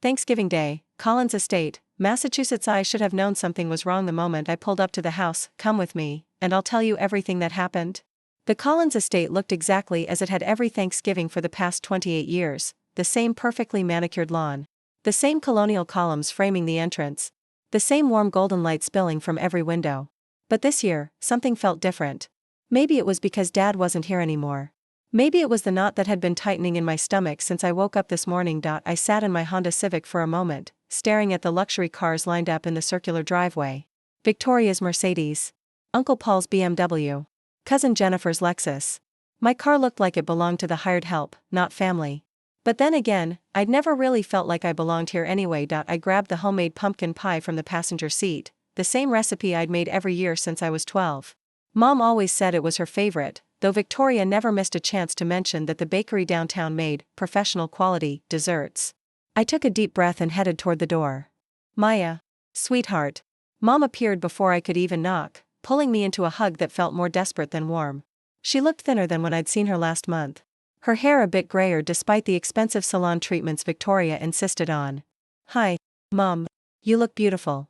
Thanksgiving Day, Collins Estate, Massachusetts. I should have known something was wrong the moment I pulled up to the house. Come with me, and I'll tell you everything that happened. The Collins estate looked exactly as it had every Thanksgiving for the past 28 years, the same perfectly manicured lawn. The same colonial columns framing the entrance. The same warm golden light spilling from every window. But this year, something felt different. Maybe it was because Dad wasn't here anymore. Maybe it was the knot that had been tightening in my stomach since I woke up this morning. I sat in my Honda Civic for a moment, staring at the luxury cars lined up in the circular driveway. Victoria's Mercedes. Uncle Paul's BMW. Cousin Jennifer's Lexus. My car looked like it belonged to the hired help, not family. But then again, I'd never really felt like I belonged here anyway. I grabbed the homemade pumpkin pie from the passenger seat, the same recipe I'd made every year since I was 12. Mom always said it was her favorite, though Victoria never missed a chance to mention that the bakery downtown made professional quality desserts. I took a deep breath and headed toward the door. Maya. Sweetheart. Mom appeared before I could even knock, pulling me into a hug that felt more desperate than warm. She looked thinner than when I'd seen her last month. Her hair a bit grayer despite the expensive salon treatments Victoria insisted on. Hi, Mom. You look beautiful.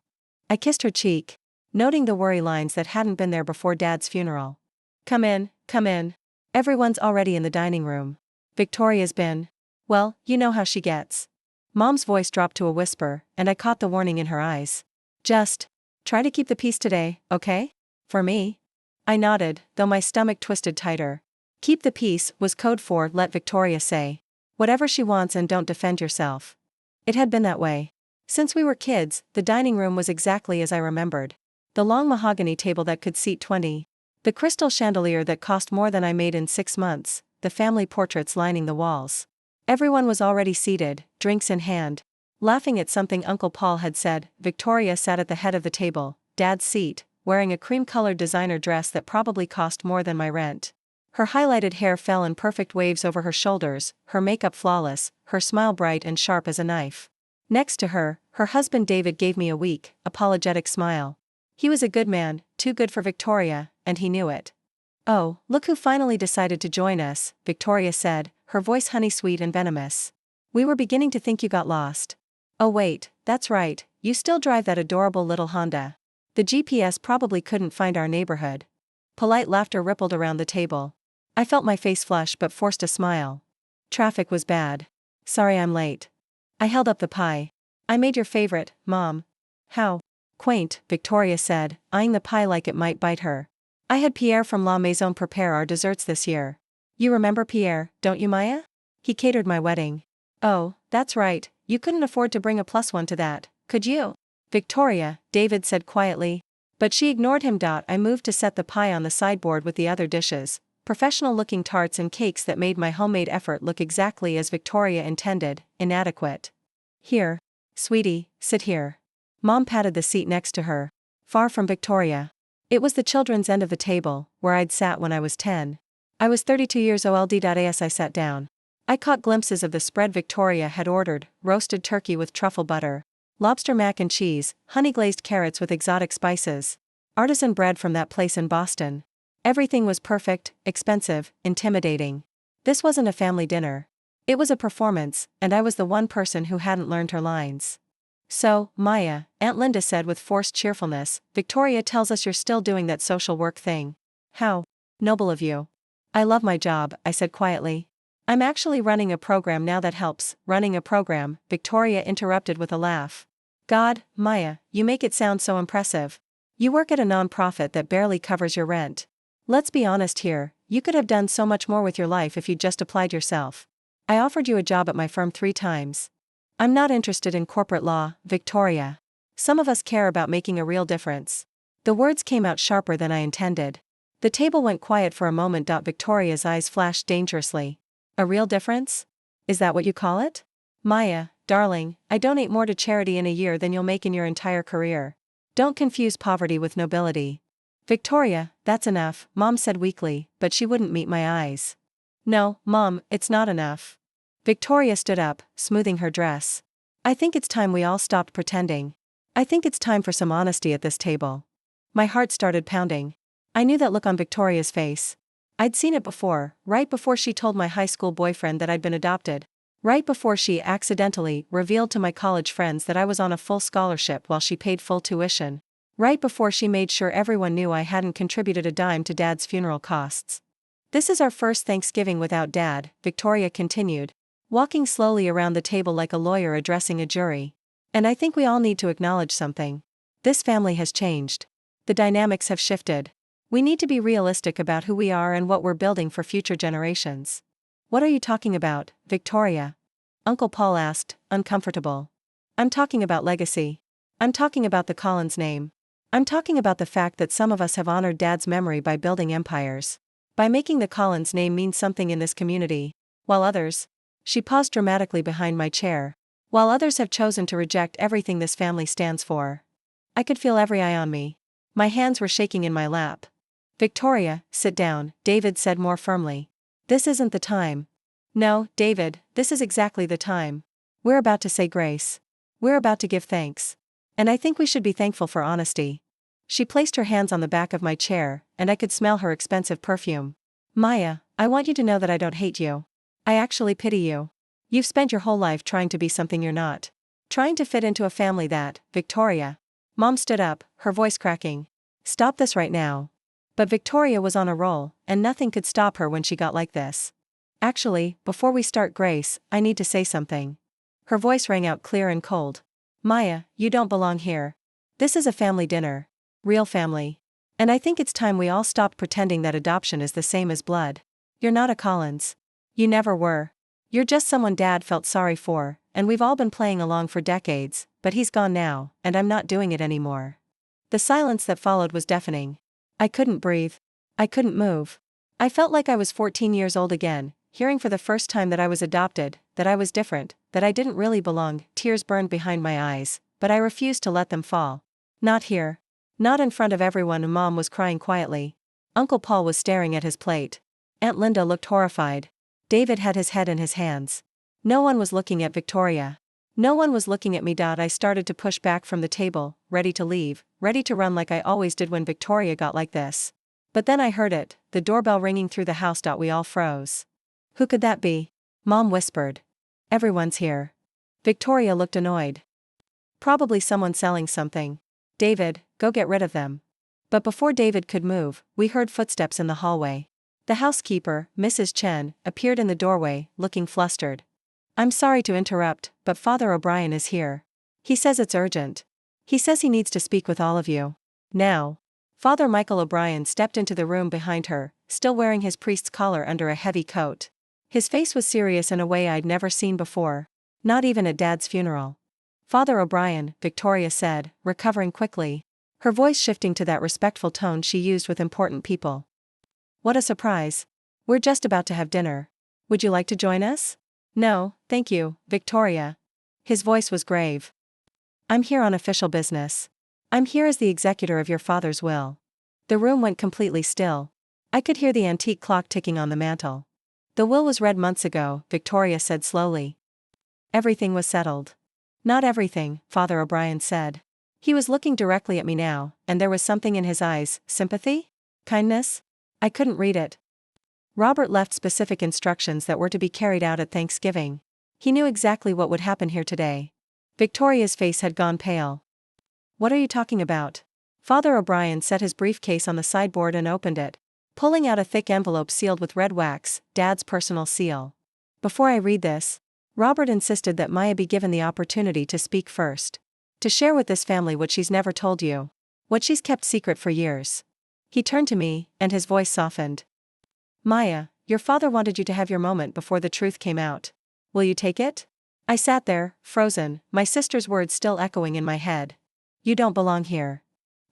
I kissed her cheek, noting the worry lines that hadn't been there before Dad's funeral. Come in, come in. Everyone's already in the dining room. Victoria's been. Well, you know how she gets. Mom's voice dropped to a whisper, and I caught the warning in her eyes. Just try to keep the peace today, okay? For me? I nodded, though my stomach twisted tighter. Keep the peace was code for let Victoria say whatever she wants and don't defend yourself. It had been that way. Since we were kids, the dining room was exactly as I remembered. The long mahogany table that could seat 20. The crystal chandelier that cost more than I made in 6 months, the family portraits lining the walls. Everyone was already seated, drinks in hand. Laughing at something Uncle Paul had said, Victoria sat at the head of the table, Dad's seat, wearing a cream-colored designer dress that probably cost more than my rent. Her highlighted hair fell in perfect waves over her shoulders, her makeup flawless, her smile bright and sharp as a knife. Next to her, her husband David gave me a weak, apologetic smile. He was a good man, too good for Victoria, and he knew it. Oh, look who finally decided to join us, Victoria said, her voice honey-sweet and venomous. We were beginning to think you got lost. Oh wait, that's right, you still drive that adorable little Honda. The GPS probably couldn't find our neighborhood. Polite laughter rippled around the table. I felt my face flush but forced a smile. Traffic was bad. Sorry I'm late. I held up the pie. I made your favorite, Mom. How quaint, Victoria said, eyeing the pie like it might bite her. I had Pierre from La Maison prepare our desserts this year. You remember Pierre, don't you, Maya? He catered my wedding. Oh, that's right, you couldn't afford to bring a +1 to that, could you? Victoria, David said quietly. But she ignored him. I moved to set the pie on the sideboard with the other dishes, professional-looking tarts and cakes that made my homemade effort look exactly as Victoria intended, inadequate. Here. Sweetie, sit here. Mom patted the seat next to her. Far from Victoria. It was the children's end of the table, where I'd sat when I was 10. I was 32 years old. As I sat down, I caught glimpses of the spread Victoria had ordered: roasted turkey with truffle butter, lobster mac and cheese, honey-glazed carrots with exotic spices, artisan bread from that place in Boston. Everything was perfect, expensive, intimidating. This wasn't a family dinner. It was a performance, and I was the one person who hadn't learned her lines. So, Maya, Aunt Linda said with forced cheerfulness, Victoria tells us you're still doing that social work thing. How noble of you. I love my job, I said quietly. I'm actually running a program now that helps. Running a program, Victoria interrupted with a laugh. God, Maya, you make it sound so impressive. You work at a non-profit that barely covers your rent. Let's be honest here, you could have done so much more with your life if you'd just applied yourself. I offered you a job at my firm 3 times. I'm not interested in corporate law, Victoria. Some of us care about making a real difference. The words came out sharper than I intended. The table went quiet for a moment. Victoria's eyes flashed dangerously. A real difference? Is that what you call it? Maya, darling, I donate more to charity in a year than you'll make in your entire career. Don't confuse poverty with nobility. Victoria, that's enough, Mom said weakly, but she wouldn't meet my eyes. No, Mom, it's not enough. Victoria stood up, smoothing her dress. I think it's time we all stopped pretending. I think it's time for some honesty at this table. My heart started pounding. I knew that look on Victoria's face. I'd seen it before, right before she told my high school boyfriend that I'd been adopted. Right before she accidentally revealed to my college friends that I was on a full scholarship while she paid full tuition. Right before she made sure everyone knew I hadn't contributed a dime to Dad's funeral costs. This is our first Thanksgiving without Dad, Victoria continued, walking slowly around the table like a lawyer addressing a jury. And I think we all need to acknowledge something. This family has changed. The dynamics have shifted. We need to be realistic about who we are and what we're building for future generations. What are you talking about, Victoria? Uncle Paul asked, uncomfortable. I'm talking about legacy. I'm talking about the Collins name. I'm talking about the fact that some of us have honored Dad's memory by building empires. By making the Collins name mean something in this community, while others, she paused dramatically behind my chair, while others have chosen to reject everything this family stands for. I could feel every eye on me. My hands were shaking in my lap. Victoria, sit down, David said more firmly. This isn't the time. No, David, this is exactly the time. We're about to say grace. We're about to give thanks. And I think we should be thankful for honesty. She placed her hands on the back of my chair, and I could smell her expensive perfume. Maya, I want you to know that I don't hate you. I actually pity you. You've spent your whole life trying to be something you're not. Trying to fit into a family that, Victoria. Mom stood up, her voice cracking. Stop this right now. But Victoria was on a roll, and nothing could stop her when she got like this. Actually, before we start Grace, I need to say something. Her voice rang out clear and cold. Maya, you don't belong here. This is a family dinner. Real family. And I think it's time we all stopped pretending that adoption is the same as blood. You're not a Collins. You never were. You're just someone Dad felt sorry for, and we've all been playing along for decades, but he's gone now, and I'm not doing it anymore. The silence that followed was deafening. I couldn't breathe. I couldn't move. I felt like I was 14 years old again, hearing for the first time that I was adopted, that I was different, that I didn't really belong. Tears burned behind my eyes, but I refused to let them fall. Not here. Not in front of everyone. Mom was crying quietly. Uncle Paul was staring at his plate. Aunt Linda looked horrified. David had his head in his hands. No one was looking at Victoria. No one was looking at me. I started to push back from the table, ready to leave, ready to run like I always did when Victoria got like this. But then I heard it, the doorbell ringing through the house. We all froze. Who could that be? Mom whispered. Everyone's here. Victoria looked annoyed. Probably someone selling something. David, go get rid of them. But before David could move, we heard footsteps in the hallway. The housekeeper, Mrs. Chen, appeared in the doorway, looking flustered. I'm sorry to interrupt, but Father O'Brien is here. He says it's urgent. He says he needs to speak with all of you. Now. Father Michael O'Brien stepped into the room behind her, still wearing his priest's collar under a heavy coat. His face was serious in a way I'd never seen before. Not even at Dad's funeral. Father O'Brien, Victoria said, recovering quickly, her voice shifting to that respectful tone she used with important people. What a surprise. We're just about to have dinner. Would you like to join us? No, thank you, Victoria. His voice was grave. I'm here on official business. I'm here as the executor of your father's will. The room went completely still. I could hear the antique clock ticking on the mantel. The will was read months ago, Victoria said slowly. Everything was settled. Not everything, Father O'Brien said. He was looking directly at me now, and there was something in his eyes. Sympathy? Kindness? I couldn't read it. Robert left specific instructions that were to be carried out at Thanksgiving. He knew exactly what would happen here today. Victoria's face had gone pale. What are you talking about? Father O'Brien set his briefcase on the sideboard and opened it, pulling out a thick envelope sealed with red wax, Dad's personal seal. Before I read this, Robert insisted that Maya be given the opportunity to speak first. To share with this family what she's never told you. What she's kept secret for years. He turned to me, and his voice softened. Maya, your father wanted you to have your moment before the truth came out. Will you take it? I sat there, frozen, my sister's words still echoing in my head. You don't belong here.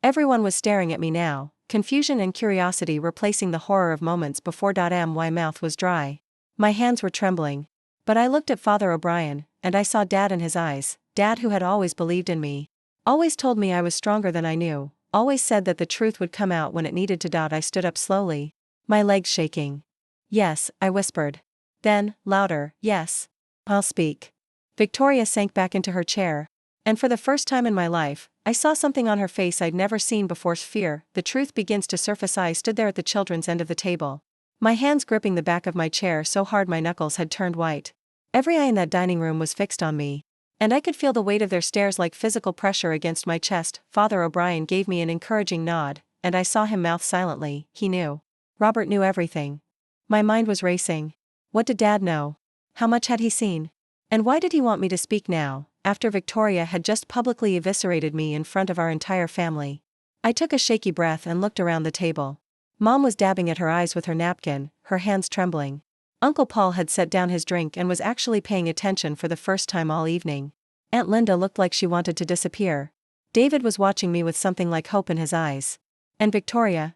Everyone was staring at me now, confusion and curiosity replacing the horror of moments before. My mouth was dry. My hands were trembling. But I looked at Father O'Brien, and I saw Dad in his eyes, Dad who had always believed in me. Always told me I was stronger than I knew, always said that the truth would come out when it needed to. I stood up slowly, my legs shaking. Yes, I whispered. Then, louder, yes. I'll speak. Victoria sank back into her chair, and for the first time in my life, I saw something on her face I'd never seen before. Fear. The truth begins to surface. I stood there at the children's end of the table, my hands gripping the back of my chair so hard my knuckles had turned white. Every eye in that dining room was fixed on me. And I could feel the weight of their stares like physical pressure against my chest. Father O'Brien gave me an encouraging nod, and I saw him mouth silently. He knew. Robert knew everything. My mind was racing. What did Dad know? How much had he seen? And why did he want me to speak now, after Victoria had just publicly eviscerated me in front of our entire family? I took a shaky breath and looked around the table. Mom was dabbing at her eyes with her napkin, her hands trembling. Uncle Paul had set down his drink and was actually paying attention for the first time all evening. Aunt Linda looked like she wanted to disappear. David was watching me with something like hope in his eyes. And Victoria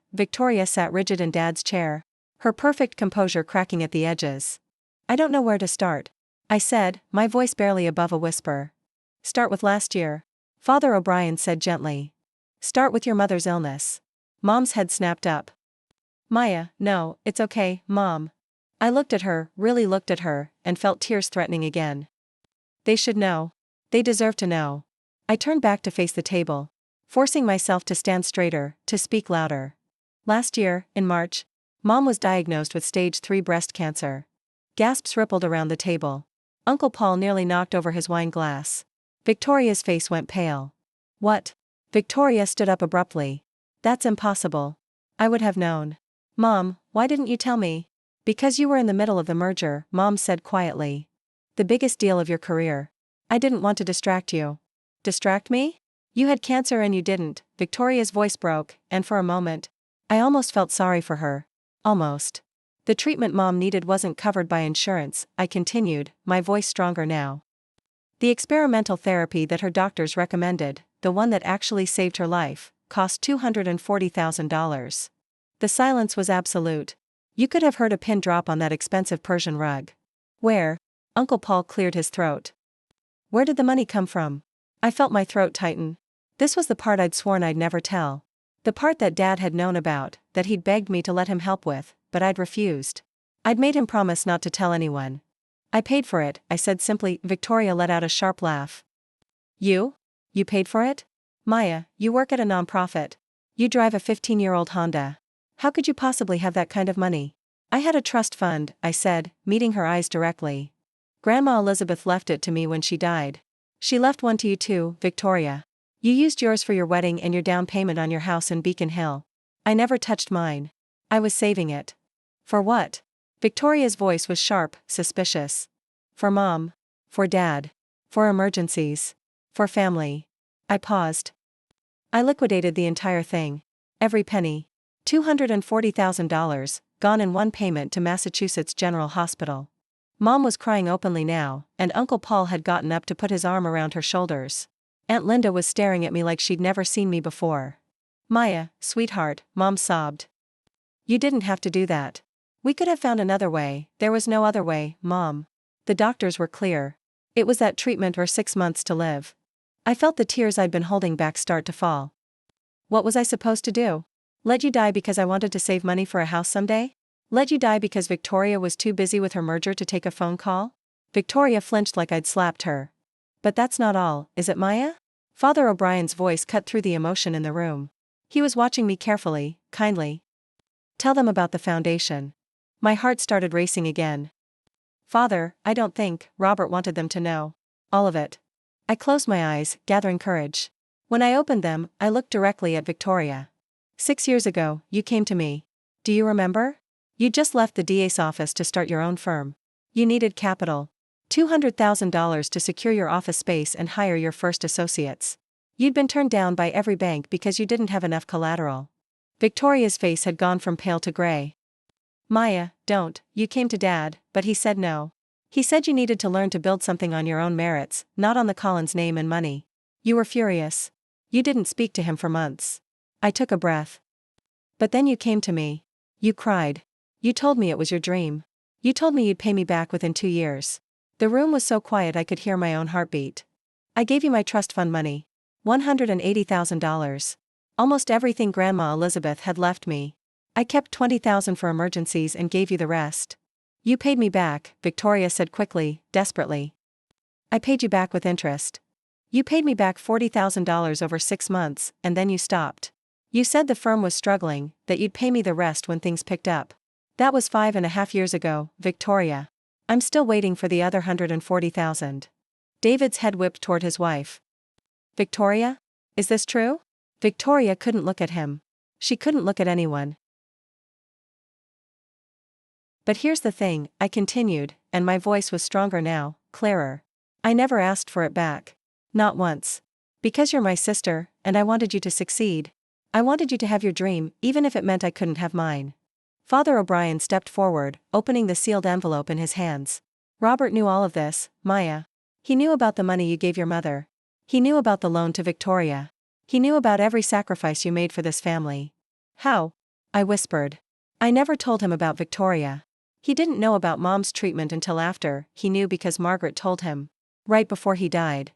sat rigid in Dad's chair, her perfect composure cracking at the edges. I don't know where to start, I said, my voice barely above a whisper. Start with last year, Father O'Brien said gently. Start with your mother's illness. Mom's head snapped up. Maya, no, it's okay, Mom. I looked at her, really looked at her, and felt tears threatening again. They should know. They deserve to know. I turned back to face the table, forcing myself to stand straighter, to speak louder. Last year, in March, Mom was diagnosed with stage 3 breast cancer. Gasps rippled around the table. Uncle Paul nearly knocked over his wine glass. Victoria's face went pale. What? Victoria stood up abruptly. That's impossible. I would have known. Mom, why didn't you tell me? Because you were in the middle of the merger, Mom said quietly. The biggest deal of your career. I didn't want to distract you. Distract me? You had cancer and you didn't. Victoria's voice broke, and for a moment, I almost felt sorry for her. Almost. The treatment Mom needed wasn't covered by insurance, I continued, my voice stronger now. The experimental therapy that her doctors recommended, the one that actually saved her life, cost $240,000. The silence was absolute. You could have heard a pin drop on that expensive Persian rug. Where? Uncle Paul cleared his throat. Where did the money come from? I felt my throat tighten. This was the part I'd sworn I'd never tell. The part that Dad had known about, that he'd begged me to let him help with, but I'd refused. I'd made him promise not to tell anyone. I paid for it, I said simply. Victoria let out a sharp laugh. You? You paid for it? Maya, you work at a nonprofit. You drive a 15-year-old Honda. How could you possibly have that kind of money? I had a trust fund, I said, meeting her eyes directly. Grandma Elizabeth left it to me when she died. She left one to you too, Victoria. You used yours for your wedding and your down payment on your house in Beacon Hill. I never touched mine. I was saving it. For what? Victoria's voice was sharp, suspicious. For Mom. For Dad. For emergencies. For family. I paused. I liquidated the entire thing. Every penny. $240,000, gone in one payment to Massachusetts General Hospital. Mom was crying openly now, and Uncle Paul had gotten up to put his arm around her shoulders. Aunt Linda was staring at me like she'd never seen me before. Maya, sweetheart, Mom sobbed. You didn't have to do that. We could have found another way. There was no other way, Mom. The doctors were clear. It was that treatment or 6 months to live. I felt the tears I'd been holding back start to fall. What was I supposed to do? Let you die because I wanted to save money for a house someday? Let you die because Victoria was too busy with her merger to take a phone call? Victoria flinched like I'd slapped her. But that's not all, is it, Maya? Father O'Brien's voice cut through the emotion in the room. He was watching me carefully, kindly. Tell them about the foundation. My heart started racing again. Father, I don't think Robert wanted them to know. All of it. I closed my eyes, gathering courage. When I opened them, I looked directly at Victoria. 6 years ago, you came to me. Do you remember? You just left the DA's office to start your own firm. You needed capital. $200,000 to secure your office space and hire your first associates. You'd been turned down by every bank because you didn't have enough collateral. Victoria's face had gone from pale to gray. Maya, don't, you came to Dad, but he said no. He said you needed to learn to build something on your own merits, not on the Collins name and money. You were furious. You didn't speak to him for months. I took a breath. But then you came to me. You cried. You told me it was your dream. You told me you'd pay me back within 2 years. The room was so quiet I could hear my own heartbeat. I gave you my trust fund money. $180,000. Almost everything Grandma Elizabeth had left me. I kept $20,000 for emergencies and gave you the rest. You paid me back, Victoria said quickly, desperately. I paid you back with interest. You paid me back $40,000 over 6 months, and then you stopped. You said the firm was struggling, that you'd pay me the rest when things picked up. That was 5.5 years ago, Victoria. I'm still waiting for the other 140,000. David's head whipped toward his wife. Victoria? Is this true? Victoria couldn't look at him. She couldn't look at anyone. But here's the thing, I continued, and my voice was stronger now, clearer. I never asked for it back. Not once. Because you're my sister, and I wanted you to succeed. I wanted you to have your dream, even if it meant I couldn't have mine. Father O'Brien stepped forward, opening the sealed envelope in his hands. Robert knew all of this, Maya. He knew about the money you gave your mother. He knew about the loan to Victoria. He knew about every sacrifice you made for this family. How? I whispered. I never told him about Victoria. He didn't know about Mom's treatment until after. He knew because Margaret told him. Right before he died.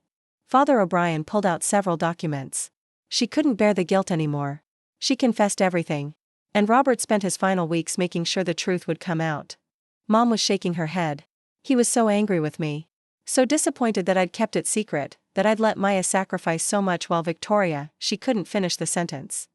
Father O'Brien pulled out several documents. She couldn't bear the guilt anymore. She confessed everything. And Robert spent his final weeks making sure the truth would come out. Mom was shaking her head. He was so angry with me. So disappointed that I'd kept it secret, that I'd let Maya sacrifice so much while Victoria, she couldn't finish the sentence.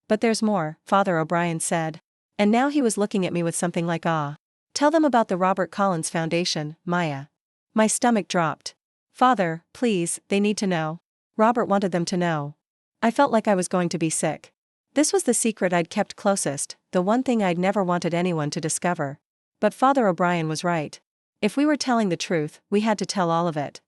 But there's more, Father O'Brien said. And now he was looking at me with something like awe. Tell them about the Robert Collins Foundation, Maya. My stomach dropped. Father, please, they need to know. Robert wanted them to know. I felt like I was going to be sick. This was the secret I'd kept closest, the one thing I'd never wanted anyone to discover. But Father O'Brien was right. If we were telling the truth, we had to tell all of it.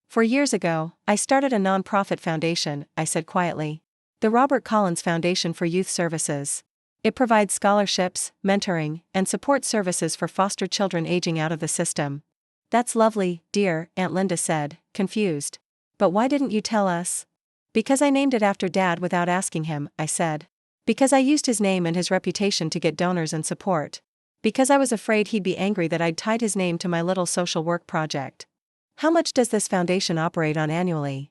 4 years ago, I started a non-profit foundation, I said quietly. The Robert Collins Foundation for Youth Services. It provides scholarships, mentoring, and support services for foster children aging out of the system. That's lovely, dear, Aunt Linda said, confused. But why didn't you tell us? Because I named it after Dad without asking him, I said. Because I used his name and his reputation to get donors and support. Because I was afraid he'd be angry that I'd tied his name to my little social work project. How much does this foundation operate on annually?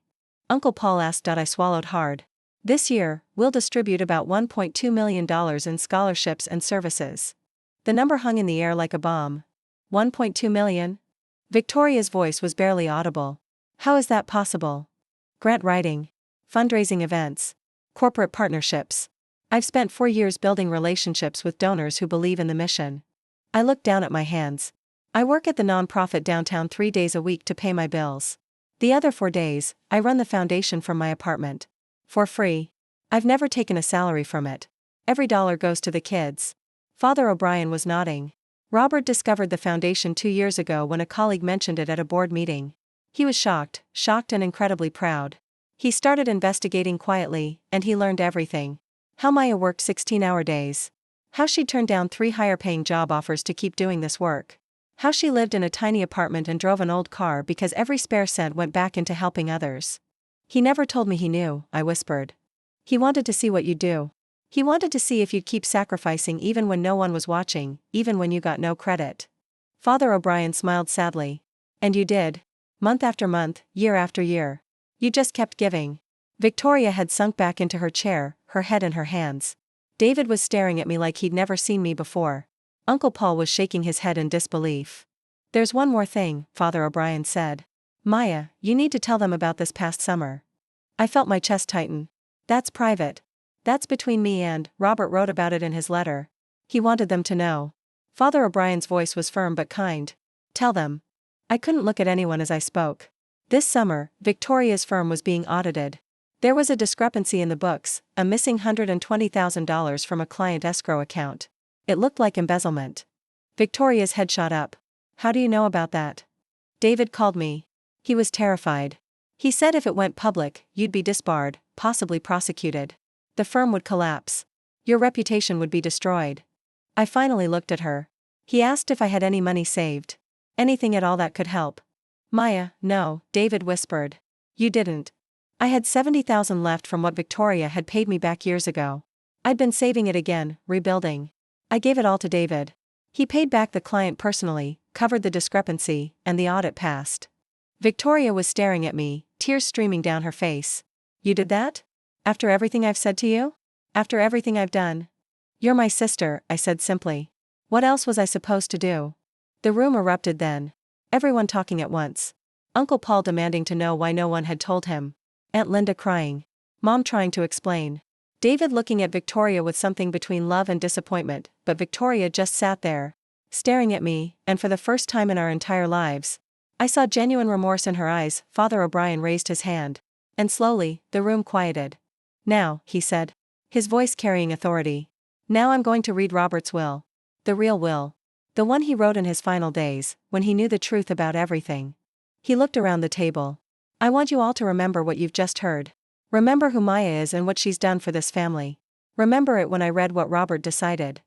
Uncle Paul asked. I swallowed hard. This year, we'll distribute about $1.2 million in scholarships and services. The number hung in the air like a bomb. 1.2 million? Victoria's voice was barely audible. How is that possible? Grant writing. Fundraising events. Corporate partnerships. I've spent 4 years building relationships with donors who believe in the mission. I looked down at my hands. I work at the nonprofit downtown 3 days a week to pay my bills. The other 4 days, I run the foundation from my apartment. For free. I've never taken a salary from it. Every dollar goes to the kids. Father O'Brien was nodding. Robert discovered the foundation 2 years ago when a colleague mentioned it at a board meeting. He was shocked and incredibly proud. He started investigating quietly, and he learned everything. How Maya worked 16-hour days. How she turned down 3 higher-paying job offers to keep doing this work. How she lived in a tiny apartment and drove an old car because every spare cent went back into helping others. He never told me he knew, I whispered. He wanted to see what you'd do. He wanted to see if you'd keep sacrificing even when no one was watching, even when you got no credit. Father O'Brien smiled sadly. And you did. Month after month, year after year. You just kept giving. Victoria had sunk back into her chair, her head in her hands. David was staring at me like he'd never seen me before. Uncle Paul was shaking his head in disbelief. There's one more thing, Father O'Brien said. Maya, you need to tell them about this past summer. I felt my chest tighten. That's private. That's between me and, Robert wrote about it in his letter. He wanted them to know. Father O'Brien's voice was firm but kind. Tell them. I couldn't look at anyone as I spoke. This summer, Victoria's firm was being audited. There was a discrepancy in the books, a missing $120,000 from a client escrow account. It looked like embezzlement. Victoria's head shot up. How do you know about that? David called me. He was terrified. He said if it went public, you'd be disbarred, possibly prosecuted. The firm would collapse. Your reputation would be destroyed. I finally looked at her. He asked if I had any money saved. Anything at all that could help. Maya, no, David whispered. You didn't. I had $70,000 left from what Victoria had paid me back years ago. I'd been saving it again, rebuilding. I gave it all to David. He paid back the client personally, covered the discrepancy, and the audit passed. Victoria was staring at me, tears streaming down her face. You did that? After everything I've said to you? After everything I've done? You're my sister, I said simply. What else was I supposed to do? The room erupted then. Everyone talking at once. Uncle Paul demanding to know why no one had told him. Aunt Linda crying. Mom trying to explain. David looking at Victoria with something between love and disappointment, but Victoria just sat there. staring at me, and for the first time in our entire lives, I saw genuine remorse in her eyes. Father O'Brien raised his hand. And slowly, the room quieted. Now, he said, his voice carrying authority. Now I'm going to read Robert's will. The real will. The one he wrote in his final days, when he knew the truth about everything. He looked around the table. I want you all to remember what you've just heard. Remember who Maya is and what she's done for this family. Remember it when I read what Robert decided.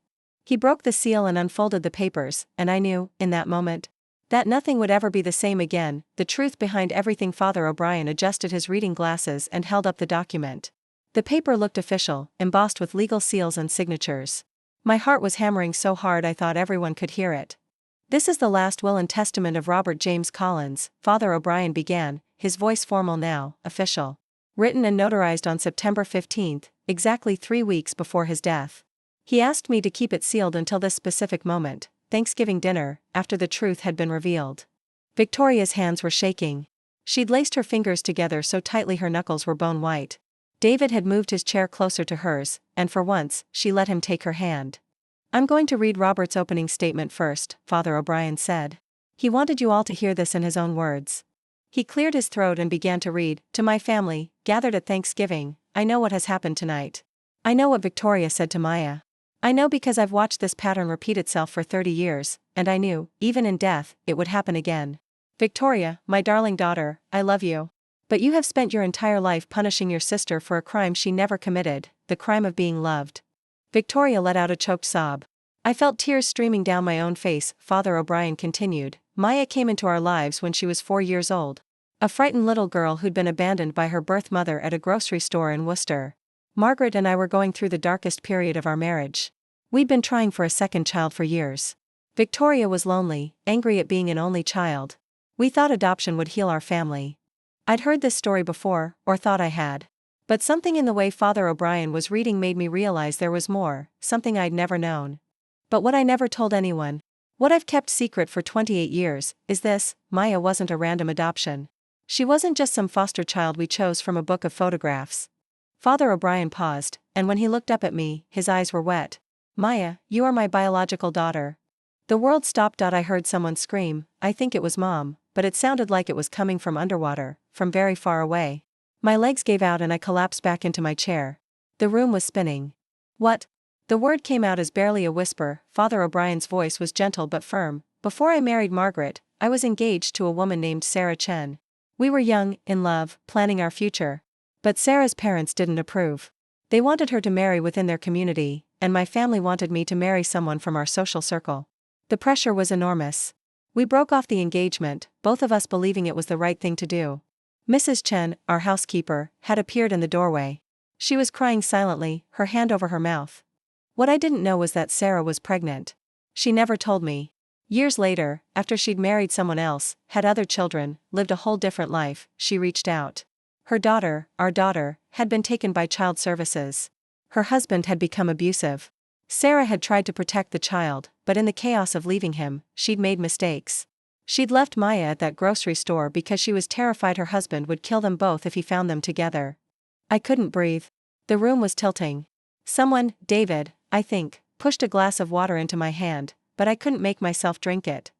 He broke the seal and unfolded the papers, and I knew, in that moment, that nothing would ever be the same again. The truth behind everything. Father O'Brien adjusted his reading glasses and held up the document. The paper looked official, embossed with legal seals and signatures. My heart was hammering so hard I thought everyone could hear it. This is the last will and testament of Robert James Collins, Father O'Brien began, his voice formal now, official. Written and notarized on September 15, exactly 3 weeks before his death. He asked me to keep it sealed until this specific moment, Thanksgiving dinner, after the truth had been revealed. Victoria's hands were shaking. She'd laced her fingers together so tightly her knuckles were bone white. David had moved his chair closer to hers, and for once, she let him take her hand. I'm going to read Robert's opening statement first, Father O'Brien said. He wanted you all to hear this in his own words. He cleared his throat and began to read. To my family, gathered at Thanksgiving, I know what has happened tonight. I know what Victoria said to Maya. I know because I've watched this pattern repeat itself for 30 years, and I knew, even in death, it would happen again. Victoria, my darling daughter, I love you. But you have spent your entire life punishing your sister for a crime she never committed, the crime of being loved. Victoria let out a choked sob. I felt tears streaming down my own face. Father O'Brien continued. Maya came into our lives when she was 4 years old. A frightened little girl who'd been abandoned by her birth mother at a grocery store in Worcester. Margaret and I were going through the darkest period of our marriage. We'd been trying for a second child for years. Victoria was lonely, angry at being an only child. We thought adoption would heal our family. I'd heard this story before, or thought I had. But something in the way Father O'Brien was reading made me realize there was more, something I'd never known. But what I never told anyone, what I've kept secret for 28 years, is this: Maya wasn't a random adoption. She wasn't just some foster child we chose from a book of photographs. Father O'Brien paused, and when he looked up at me, his eyes were wet. Maya, you are my biological daughter. The world stopped. I heard someone scream. I think it was Mom, but it sounded like it was coming from underwater, from very far away. My legs gave out and I collapsed back into my chair. The room was spinning. What? The word came out as barely a whisper. Father O'Brien's voice was gentle but firm. Before I married Margaret, I was engaged to a woman named Sarah Chen. We were young, in love, planning our future. But Sarah's parents didn't approve. They wanted her to marry within their community, and my family wanted me to marry someone from our social circle. The pressure was enormous. We broke off the engagement, both of us believing it was the right thing to do. Mrs. Chen, our housekeeper, had appeared in the doorway. She was crying silently, her hand over her mouth. What I didn't know was that Sarah was pregnant. She never told me. Years later, after she'd married someone else, had other children, lived a whole different life, she reached out. Her daughter, our daughter, had been taken by child services. Her husband had become abusive. Sarah had tried to protect the child, but in the chaos of leaving him, she'd made mistakes. She'd left Maya at that grocery store because she was terrified her husband would kill them both if he found them together. I couldn't breathe. The room was tilting. Someone, David, I think, pushed a glass of water into my hand, but I couldn't make myself drink it.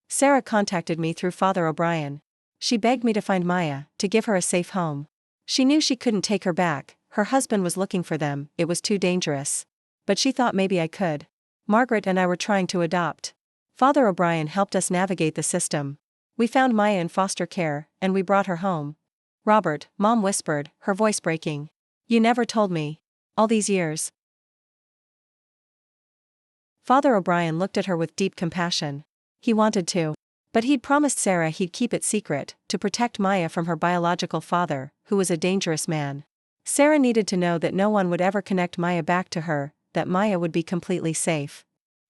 Sarah contacted me through Father O'Brien. She begged me to find Maya, to give her a safe home. She knew she couldn't take her back, her husband was looking for them, it was too dangerous. But she thought maybe I could. Margaret and I were trying to adopt. Father O'Brien helped us navigate the system. We found Maya in foster care, and we brought her home. Robert, Mom whispered, her voice breaking. You never told me. All these years. Father O'Brien looked at her with deep compassion. He wanted to. But he'd promised Sarah he'd keep it secret, to protect Maya from her biological father, who was a dangerous man. Sarah needed to know that no one would ever connect Maya back to her, that Maya would be completely safe.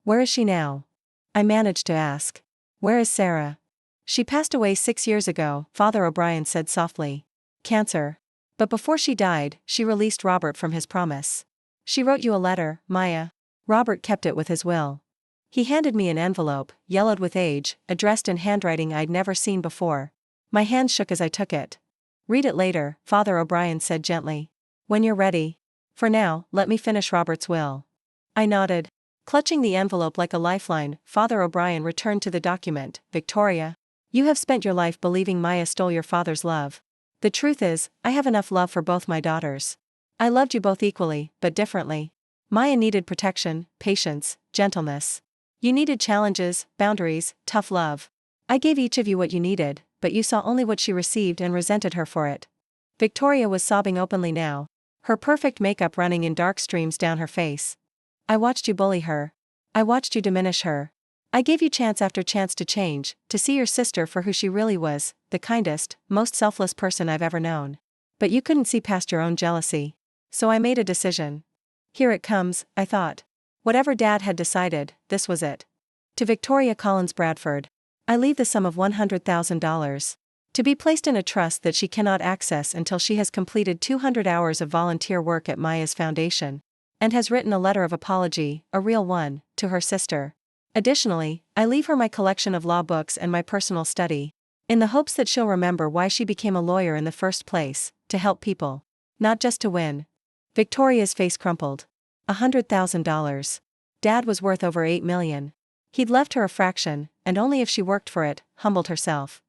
Where is she now? I managed to ask. Where is Sarah? She passed away 6 years ago, Father O'Brien said softly. Cancer. But before she died, she released Robert from his promise. She wrote you a letter, Maya. Robert kept it with his will. He handed me an envelope, yellowed with age, addressed in handwriting I'd never seen before. My hands shook as I took it. Read it later, Father O'Brien said gently. When you're ready. For now, let me finish Robert's will. I nodded. Clutching the envelope like a lifeline, Father O'Brien returned to the document. Victoria, you have spent your life believing Maya stole your father's love. The truth is, I have enough love for both my daughters. I loved you both equally, but differently. Maya needed protection, patience, gentleness. You needed challenges, boundaries, tough love. I gave each of you what you needed, but you saw only what she received and resented her for it. Victoria was sobbing openly now, her perfect makeup running in dark streams down her face. I watched you bully her. I watched you diminish her. I gave you chance after chance to change, to see your sister for who she really was, the kindest, most selfless person I've ever known. But you couldn't see past your own jealousy. So I made a decision. Here it comes, I thought. Whatever Dad had decided, this was it. To Victoria Collins Bradford, I leave the sum of $100,000. To be placed in a trust that she cannot access until she has completed 200 hours of volunteer work at Maya's foundation, and has written a letter of apology, a real one, to her sister. Additionally, I leave her my collection of law books and my personal study, in the hopes that she'll remember why she became a lawyer in the first place, to help people. Not just to win. Victoria's face crumpled. $100,000. Dad was worth over $8 million. He'd left her a fraction, and only if she worked for it, humbled herself.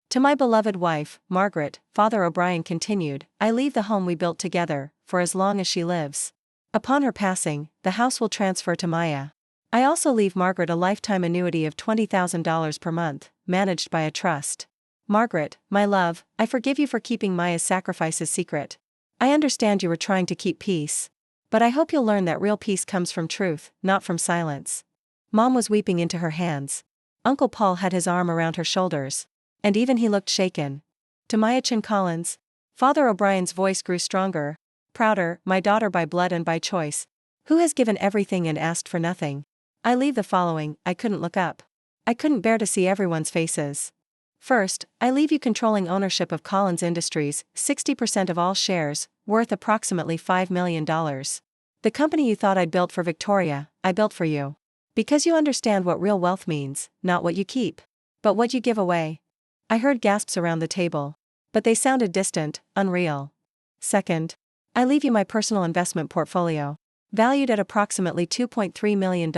To my beloved wife, Margaret, Father O'Brien continued, I leave the home we built together, for as long as she lives. Upon her passing, the house will transfer to Maya. I also leave Margaret a lifetime annuity of $20,000 per month, managed by a trust. Margaret, my love, I forgive you for keeping Maya's sacrifices secret. I understand you were trying to keep peace. But I hope you'll learn that real peace comes from truth, not from silence. Mom was weeping into her hands. Uncle Paul had his arm around her shoulders. And even he looked shaken. To Maya Chin Collins, Father O'Brien's voice grew stronger, prouder, my daughter by blood and by choice, who has given everything and asked for nothing. I leave the following. I couldn't look up. I couldn't bear to see everyone's faces. First, I leave you controlling ownership of Collins Industries, 60% of all shares, worth approximately $5 million. The company you thought I'd built for Victoria, I built for you. Because you understand what real wealth means, not what you keep, but what you give away. I heard gasps around the table. But they sounded distant, unreal. Second, I leave you my personal investment portfolio, valued at approximately $2.3 million,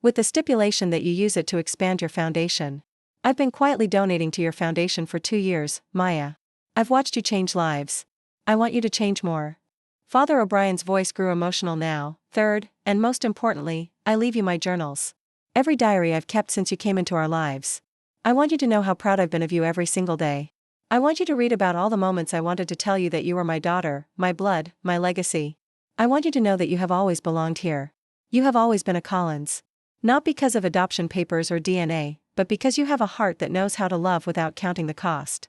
with the stipulation that you use it to expand your foundation. I've been quietly donating to your foundation for 2 years, Maya. I've watched you change lives. I want you to change more. Father O'Brien's voice grew emotional now. Third, and most importantly, I leave you my journals. Every diary I've kept since you came into our lives. I want you to know how proud I've been of you every single day. I want you to read about all the moments I wanted to tell you that you were my daughter, my blood, my legacy. I want you to know that you have always belonged here. You have always been a Collins. Not because of adoption papers or DNA, but because you have a heart that knows how to love without counting the cost.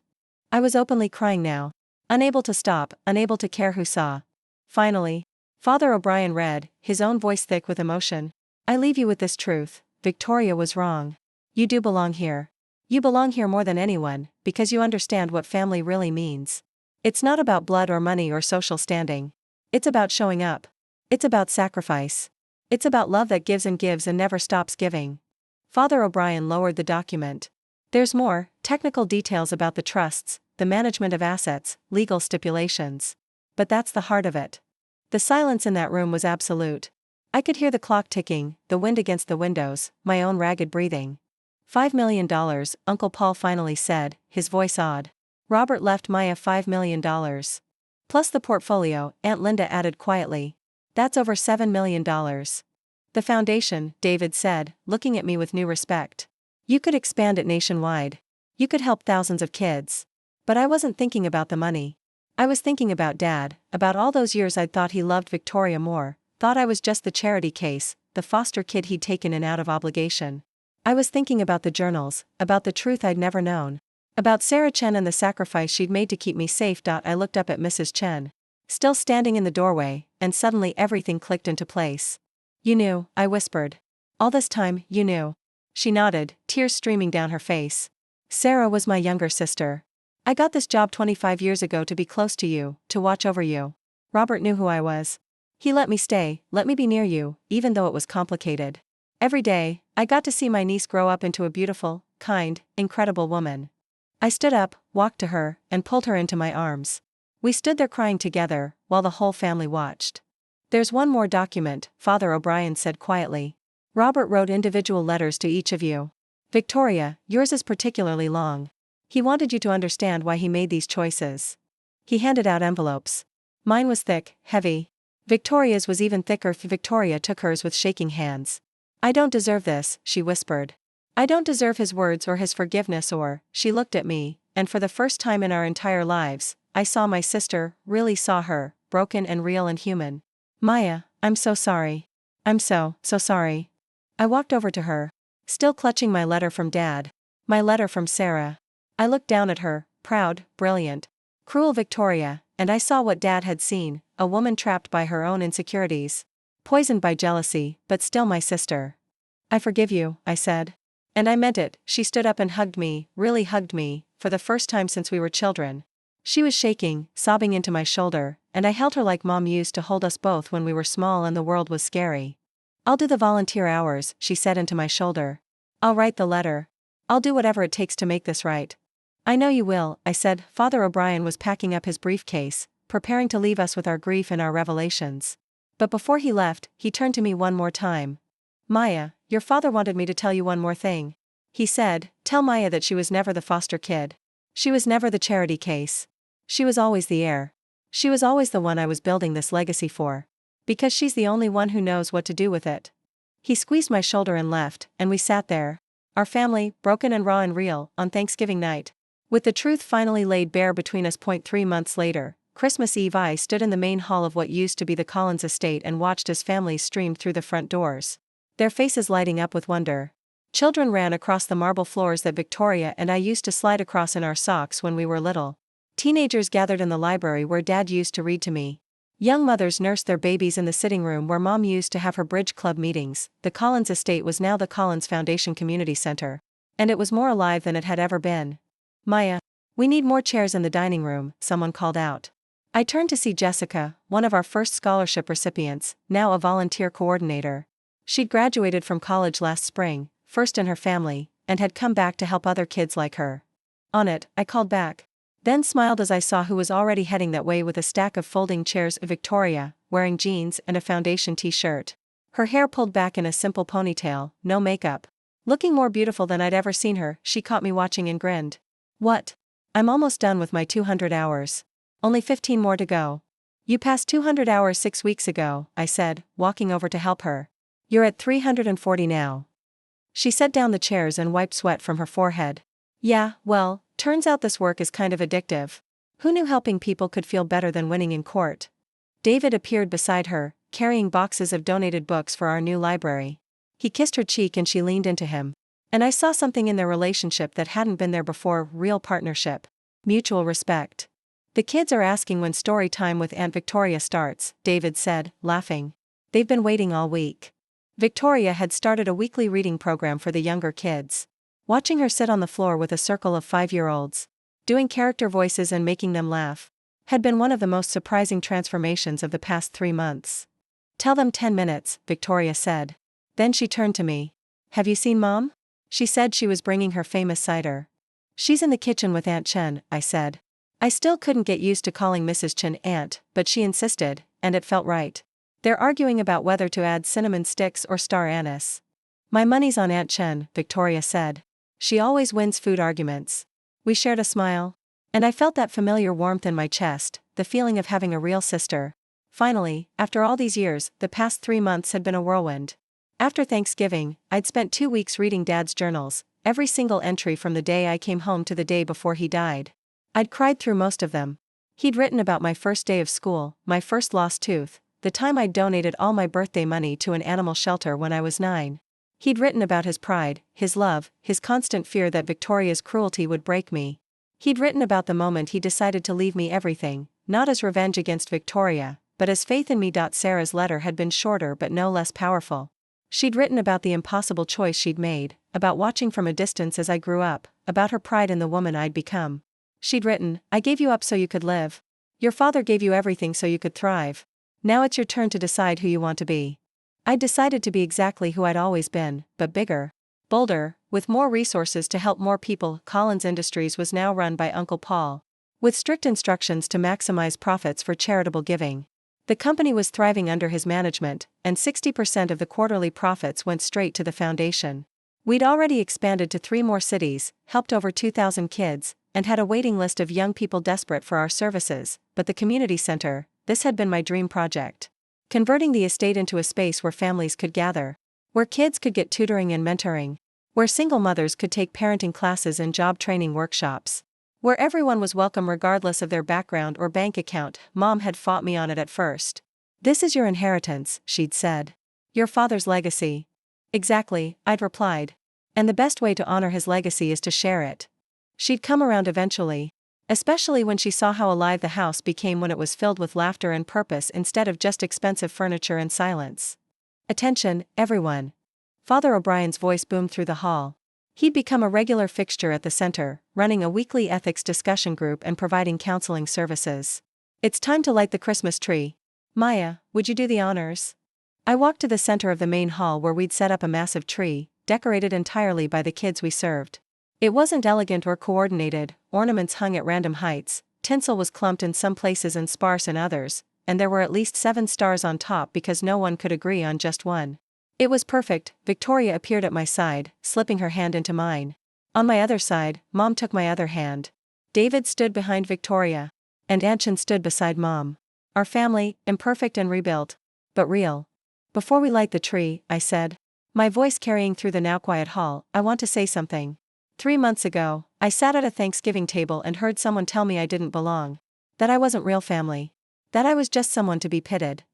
I was openly crying now. Unable to stop, unable to care who saw. Finally, Father O'Brien read, his own voice thick with emotion. I leave you with this truth. Victoria was wrong. You do belong here. You belong here more than anyone, because you understand what family really means. It's not about blood or money or social standing. It's about showing up. It's about sacrifice. It's about love that gives and never stops giving. Father O'Brien lowered the document. There's more, technical details about the trusts, the management of assets, legal stipulations. But that's the heart of it. The silence in that room was absolute. I could hear the clock ticking, the wind against the windows, my own ragged breathing. $5 million, Uncle Paul finally said, his voice awed. Robert left Maya $5 million. Plus the portfolio, Aunt Linda added quietly. That's over $7 million. The foundation, David said, looking at me with new respect. You could expand it nationwide. You could help thousands of kids. But I wasn't thinking about the money. I was thinking about Dad, about all those years I'd thought he loved Victoria more, thought I was just the charity case, the foster kid he'd taken in out of obligation. I was thinking about the journals, about the truth I'd never known. About Sarah Chen and the sacrifice she'd made to keep me safe. I looked up at Mrs. Chen, still standing in the doorway, and suddenly everything clicked into place. You knew, I whispered. All this time, you knew. She nodded, tears streaming down her face. Sarah was my younger sister. I got this job 25 years ago to be close to you, to watch over you. Robert knew who I was. He let me stay, let me be near you, even though it was complicated. Every day, I got to see my niece grow up into a beautiful, kind, incredible woman. I stood up, walked to her, and pulled her into my arms. We stood there crying together, while the whole family watched. There's one more document, Father O'Brien said quietly. Robert wrote individual letters to each of you. Victoria, yours is particularly long. He wanted you to understand why he made these choices. He handed out envelopes. Mine was thick, heavy. Victoria's was even thicker. Victoria took hers with shaking hands. I don't deserve this, she whispered. I don't deserve his words or his forgiveness or, she looked at me, and for the first time in our entire lives, I saw my sister, really saw her, broken and real and human. Maya, I'm so sorry. I'm so sorry. I walked over to her, still clutching my letter from Dad. My letter from Sarah. I looked down at her, proud, brilliant, cruel Victoria, and I saw what Dad had seen, a woman trapped by her own insecurities. Poisoned by jealousy, but still my sister. I forgive you, I said. And I meant it. She stood up and hugged me, really hugged me, for the first time since we were children. She was shaking, sobbing into my shoulder, and I held her like Mom used to hold us both when we were small and the world was scary. I'll do the volunteer hours, she said into my shoulder. I'll write the letter. I'll do whatever it takes to make this right. I know you will, I said. Father O'Brien was packing up his briefcase, preparing to leave us with our grief and our revelations. But before he left, he turned to me one more time. Maya, your father wanted me to tell you one more thing. He said, tell Maya that she was never the foster kid. She was never the charity case. She was always the heir. She was always the one I was building this legacy for. Because she's the only one who knows what to do with it. He squeezed my shoulder and left, and we sat there. Our family, broken and raw and real, on Thanksgiving night. With the truth finally laid bare between us. 3 months later, Christmas Eve, I stood in the main hall of what used to be the Collins estate and watched as families streamed through the front doors. Their faces lighting up with wonder. Children ran across the marble floors that Victoria and I used to slide across in our socks when we were little. Teenagers gathered in the library where Dad used to read to me. Young mothers nursed their babies in the sitting room where Mom used to have her bridge club meetings. The Collins estate was now the Collins Foundation Community Center. And it was more alive than it had ever been. Maya, we need more chairs in the dining room, someone called out. I turned to see Jessica, one of our first scholarship recipients, now a volunteer coordinator. She'd graduated from college last spring, first in her family, and had come back to help other kids like her. On it, I called back. Then smiled as I saw who was already heading that way with a stack of folding chairs. Victoria, wearing jeans and a foundation t-shirt. Her hair pulled back in a simple ponytail, no makeup. Looking more beautiful than I'd ever seen her. She caught me watching and grinned. What? I'm almost done with my 200 hours. Only 15 more to go. You passed 200 hours 6 weeks ago, I said, walking over to help her. You're at 340 now. She set down the chairs and wiped sweat from her forehead. Yeah, well, turns out this work is kind of addictive. Who knew helping people could feel better than winning in court? David appeared beside her, carrying boxes of donated books for our new library. He kissed her cheek and she leaned into him. And I saw something in their relationship that hadn't been there before. Real partnership. Mutual respect. The kids are asking when story time with Aunt Victoria starts, David said, laughing. They've been waiting all week. Victoria had started a weekly reading program for the younger kids. Watching her sit on the floor with a circle of 5-year-olds, doing character voices and making them laugh, had been one of the most surprising transformations of the past 3 months. Tell them 10 minutes, Victoria said. Then she turned to me. Have you seen Mom? She said she was bringing her famous cider. She's in the kitchen with Aunt Chen, I said. I still couldn't get used to calling Mrs. Chen Aunt, but she insisted, and it felt right. They're arguing about whether to add cinnamon sticks or star anise. My money's on Aunt Chen, Victoria said. She always wins food arguments. We shared a smile. And I felt that familiar warmth in my chest, the feeling of having a real sister. Finally, after all these years, the past 3 months had been a whirlwind. After Thanksgiving, I'd spent 2 weeks reading Dad's journals, every single entry from the day I came home to the day before he died. I'd cried through most of them. He'd written about my first day of school, my first lost tooth, the time I'd donated all my birthday money to an animal shelter when I was 9. He'd written about his pride, his love, his constant fear that Victoria's cruelty would break me. He'd written about the moment he decided to leave me everything, not as revenge against Victoria, but as faith in me. Sarah's letter had been shorter but no less powerful. She'd written about the impossible choice she'd made, about watching from a distance as I grew up, about her pride in the woman I'd become. She'd written, I gave you up so you could live. Your father gave you everything so you could thrive. Now it's your turn to decide who you want to be. I'd decided to be exactly who I'd always been, but bigger, bolder, with more resources to help more people. Collins Industries was now run by Uncle Paul, with strict instructions to maximize profits for charitable giving. The company was thriving under his management, and 60% of the quarterly profits went straight to the foundation. We'd already expanded to 3 more cities, helped over 2,000 kids, and had a waiting list of young people desperate for our services, but the community center, this had been my dream project. Converting the estate into a space where families could gather, where kids could get tutoring and mentoring, where single mothers could take parenting classes and job training workshops, where everyone was welcome regardless of their background or bank account. Mom had fought me on it at first. "This is your inheritance," she'd said. "Your father's legacy." "Exactly," I'd replied. "And the best way to honor his legacy is to share it." She'd come around eventually. Especially when she saw how alive the house became when it was filled with laughter and purpose instead of just expensive furniture and silence. "Attention, everyone." Father O'Brien's voice boomed through the hall. He'd become a regular fixture at the center, running a weekly ethics discussion group and providing counseling services. "It's time to light the Christmas tree. Maya, would you do the honors?" I walked to the center of the main hall where we'd set up a massive tree, decorated entirely by the kids we served. It wasn't elegant or coordinated, ornaments hung at random heights, tinsel was clumped in some places and sparse in others, and there were at least 7 stars on top because no one could agree on just one. It was perfect. Victoria appeared at my side, slipping her hand into mine. On my other side, Mom took my other hand. David stood behind Victoria. And Anshin stood beside Mom. Our family, imperfect and rebuilt. But real. "Before we light the tree," I said, my voice carrying through the now quiet hall, "I want to say something. 3 months ago, I sat at a Thanksgiving table and heard someone tell me I didn't belong. That I wasn't real family. That I was just someone to be pitied."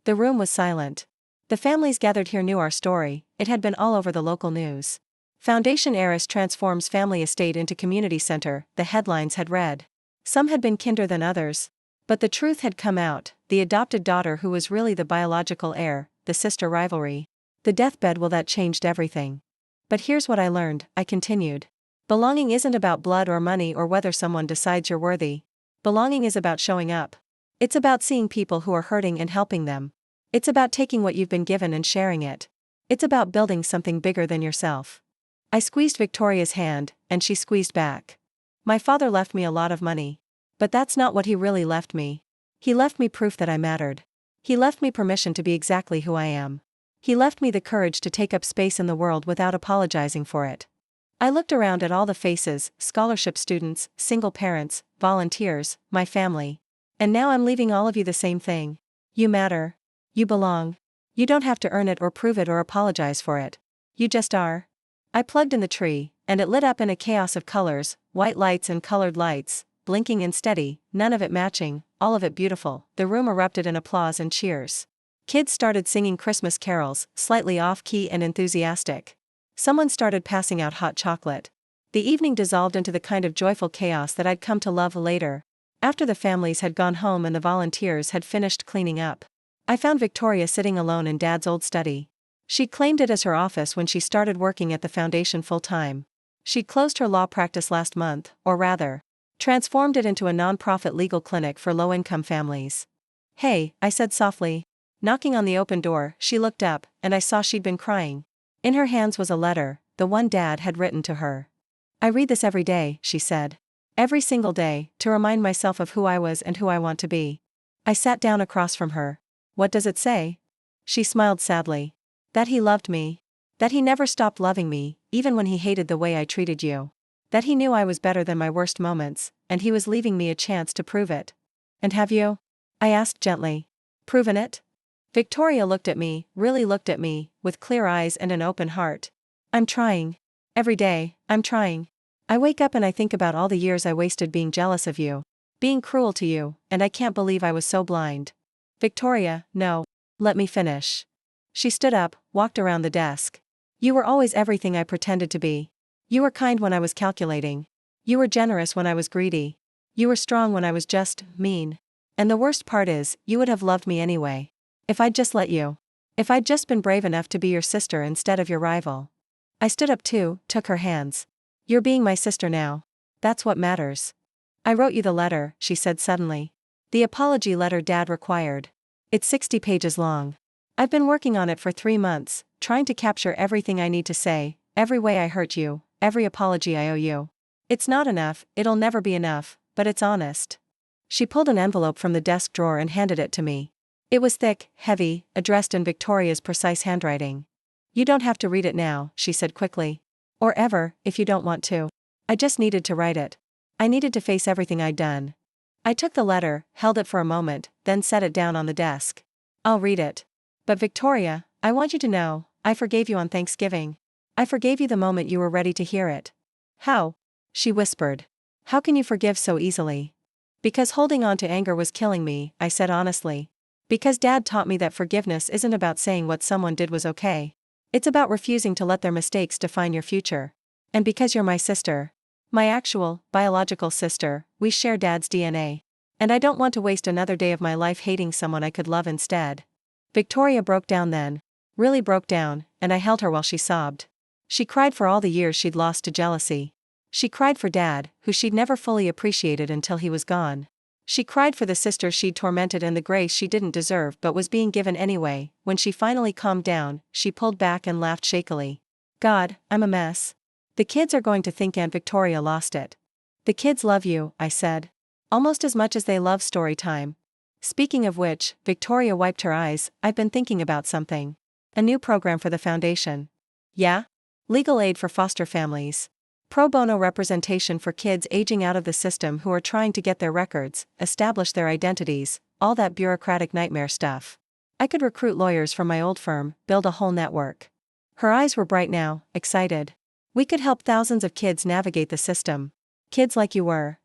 The room was silent. The families gathered here knew our story, it had been all over the local news. "Foundation Heiress transforms family estate into community center," the headlines had read. Some had been kinder than others. But the truth had come out, the adopted daughter who was really the biological heir, the sister rivalry. The deathbed, well, that changed everything. "But here's what I learned," I continued. "Belonging isn't about blood or money or whether someone decides you're worthy. Belonging is about showing up. It's about seeing people who are hurting and helping them. It's about taking what you've been given and sharing it. It's about building something bigger than yourself." I squeezed Victoria's hand, and she squeezed back. "My father left me a lot of money. But that's not what he really left me. He left me proof that I mattered. He left me permission to be exactly who I am. He left me the courage to take up space in the world without apologizing for it." I looked around at all the faces, scholarship students, single parents, volunteers, my family. "And now I'm leaving all of you the same thing. You matter. You belong. You don't have to earn it or prove it or apologize for it. You just are." I plugged in the tree, and it lit up in a chaos of colors, white lights and colored lights, blinking and steady, none of it matching, all of it beautiful. The room erupted in applause and cheers. Kids started singing Christmas carols, slightly off-key and enthusiastic. Someone started passing out hot chocolate. The evening dissolved into the kind of joyful chaos that I'd come to love later. After the families had gone home and the volunteers had finished cleaning up, I found Victoria sitting alone in Dad's old study. She'd claimed it as her office when she started working at the foundation full-time. She'd closed her law practice last month, or rather, transformed it into a non-profit legal clinic for low-income families. "Hey," I said softly. Knocking on the open door, she looked up, and I saw she'd been crying. In her hands was a letter, the one Dad had written to her. "I read this every day," she said. "Every single day, to remind myself of who I was and who I want to be." I sat down across from her. "What does it say?" She smiled sadly. "That he loved me. That he never stopped loving me, even when he hated the way I treated you. That he knew I was better than my worst moments, and he was leaving me a chance to prove it." "And have you?" I asked gently. "Proven it?" Victoria looked at me, really looked at me, with clear eyes and an open heart. "I'm trying. Every day, I'm trying. I wake up and I think about all the years I wasted being jealous of you, being cruel to you, and I can't believe I was so blind." "Victoria, no. Let me finish." She stood up, walked around the desk. "You were always everything I pretended to be. You were kind when I was calculating. You were generous when I was greedy. You were strong when I was just mean. And the worst part is, you would have loved me anyway. If I'd just let you. If I'd just been brave enough to be your sister instead of your rival." I stood up too, took her hands. "You're being my sister now. That's what matters." "I wrote you the letter," she said suddenly. "The apology letter Dad required. It's 60 pages long. I've been working on it for 3 months, trying to capture everything I need to say, every way I hurt you, every apology I owe you. It's not enough, it'll never be enough, but it's honest." She pulled an envelope from the desk drawer and handed it to me. It was thick, heavy, addressed in Victoria's precise handwriting. "You don't have to read it now," she said quickly. "Or ever, if you don't want to. I just needed to write it. I needed to face everything I'd done." I took the letter, held it for a moment, then set it down on the desk. "I'll read it. But Victoria, I want you to know, I forgave you on Thanksgiving. I forgave you the moment you were ready to hear it." "How?" she whispered. "How can you forgive so easily?" "Because holding on to anger was killing me," I said honestly. "Because Dad taught me that forgiveness isn't about saying what someone did was okay. It's about refusing to let their mistakes define your future. And because you're my sister. My actual, biological sister, we share Dad's DNA. And I don't want to waste another day of my life hating someone I could love instead." Victoria broke down then. Really broke down, and I held her while she sobbed. She cried for all the years she'd lost to jealousy. She cried for Dad, who she'd never fully appreciated until he was gone. She cried for the sister she'd tormented and the grace she didn't deserve but was being given anyway. When she finally calmed down, she pulled back and laughed shakily. "God, I'm a mess. The kids are going to think Aunt Victoria lost it." "The kids love you," I said. "Almost as much as they love story time." Speaking of which, Victoria wiped her eyes. "I've been thinking about something. A new program for the foundation." "Yeah? Legal aid for foster families. Pro bono representation for kids aging out of the system who are trying to get their records, establish their identities, all that bureaucratic nightmare stuff. I could recruit lawyers from my old firm, build a whole network." Her eyes were bright now, excited. "We could help thousands of kids navigate the system. Kids like you were."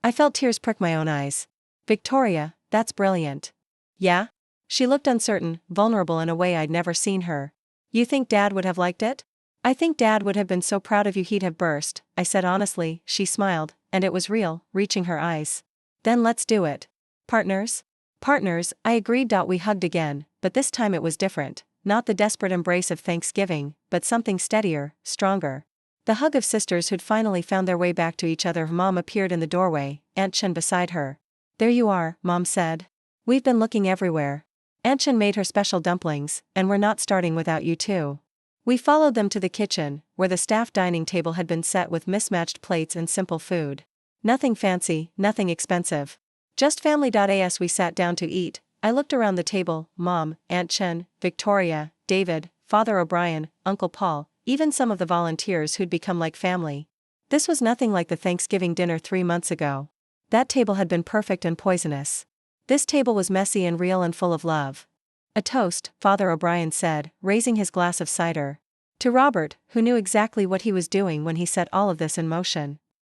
I felt tears prick my own eyes. "Victoria, that's brilliant." "Yeah?" She looked uncertain, vulnerable in a way I'd never seen her. "You think Dad would have liked it?" "I think Dad would have been so proud of you he'd have burst," I said honestly. She smiled, and it was real, reaching her eyes. "Then let's do it. Partners?" "Partners," I agreed. We hugged again, but this time it was different. Not the desperate embrace of Thanksgiving, but something steadier, stronger. The hug of sisters who'd finally found their way back to each other. Mom appeared in the doorway, Aunt Chen beside her. "There you are," Mom said. "We've been looking everywhere. Aunt Chen made her special dumplings, and we're not starting without you too." We followed them to the kitchen, where the staff dining table had been set with mismatched plates and simple food. Nothing fancy, nothing expensive. Just family. As we sat down to eat, I looked around the table: Mom, Aunt Chen, Victoria, David, Father O'Brien, Uncle Paul, even some of the volunteers who'd become like family. This was nothing like the Thanksgiving dinner 3 months ago. That table had been perfect and poisonous. This table was messy and real and full of love. "A toast," Father O'Brien said, raising his glass of cider. "To Robert, who knew exactly what he was doing when he set all of this in motion."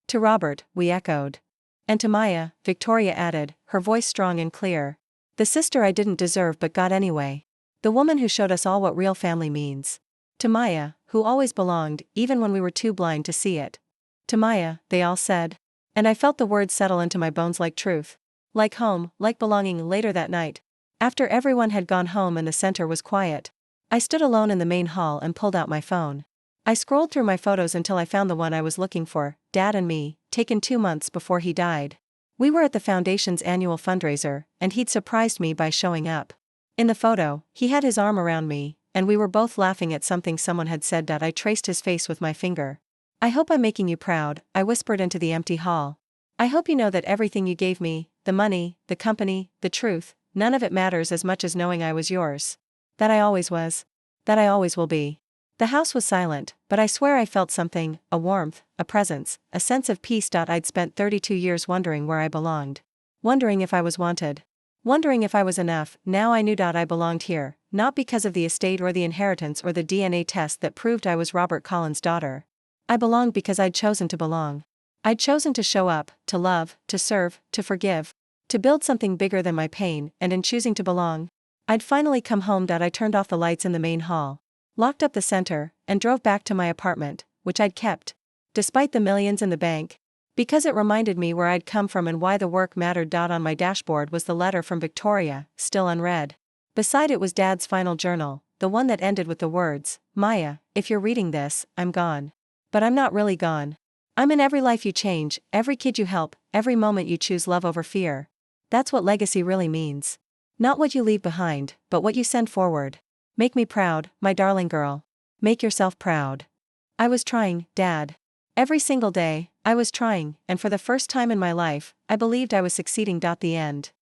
"To Robert," we echoed. "And to Maya," Victoria added, her voice strong and clear. "The sister I didn't deserve but got anyway. The woman who showed us all what real family means. To Maya, who always belonged, even when we were too blind to see it." "To Maya," they all said. And I felt the words settle into my bones like truth. Like home, like belonging. Later that night, after everyone had gone home and the center was quiet, I stood alone in the main hall and pulled out my phone. I scrolled through my photos until I found the one I was looking for: Dad and me, taken 2 months before he died. We were at the foundation's annual fundraiser, and he'd surprised me by showing up. In the photo, he had his arm around me, and we were both laughing at something someone had said. I traced his face with my finger. "I hope I'm making you proud," I whispered into the empty hall. "I hope you know that everything you gave me, the money, the company, the truth, none of it matters as much as knowing I was yours. That I always was. That I always will be." The house was silent, but I swear I felt something, a warmth, a presence, a sense of peace. I'd spent 32 years wondering where I belonged. Wondering if I was wanted. Wondering if I was enough. Now I knew I belonged here, not because of the estate or the inheritance or the DNA test that proved I was Robert Collins' daughter. I belonged because I'd chosen to belong. I'd chosen to show up, to love, to serve, to forgive, to build something bigger than my pain, and in choosing to belong, I'd finally come home. I turned off the lights in the main hall, locked up the center, and drove back to my apartment, which I'd kept, despite the millions in the bank, because it reminded me where I'd come from and why the work mattered. On my dashboard was the letter from Victoria, still unread. Beside it was Dad's final journal, the one that ended with the words: "Maya, if you're reading this, I'm gone. But I'm not really gone. I'm in every life you change, every kid you help, every moment you choose love over fear. That's what legacy really means. Not what you leave behind, but what you send forward. Make me proud, my darling girl. Make yourself proud." I was trying, Dad. Every single day, I was trying, and for the first time in my life, I believed I was succeeding. The end.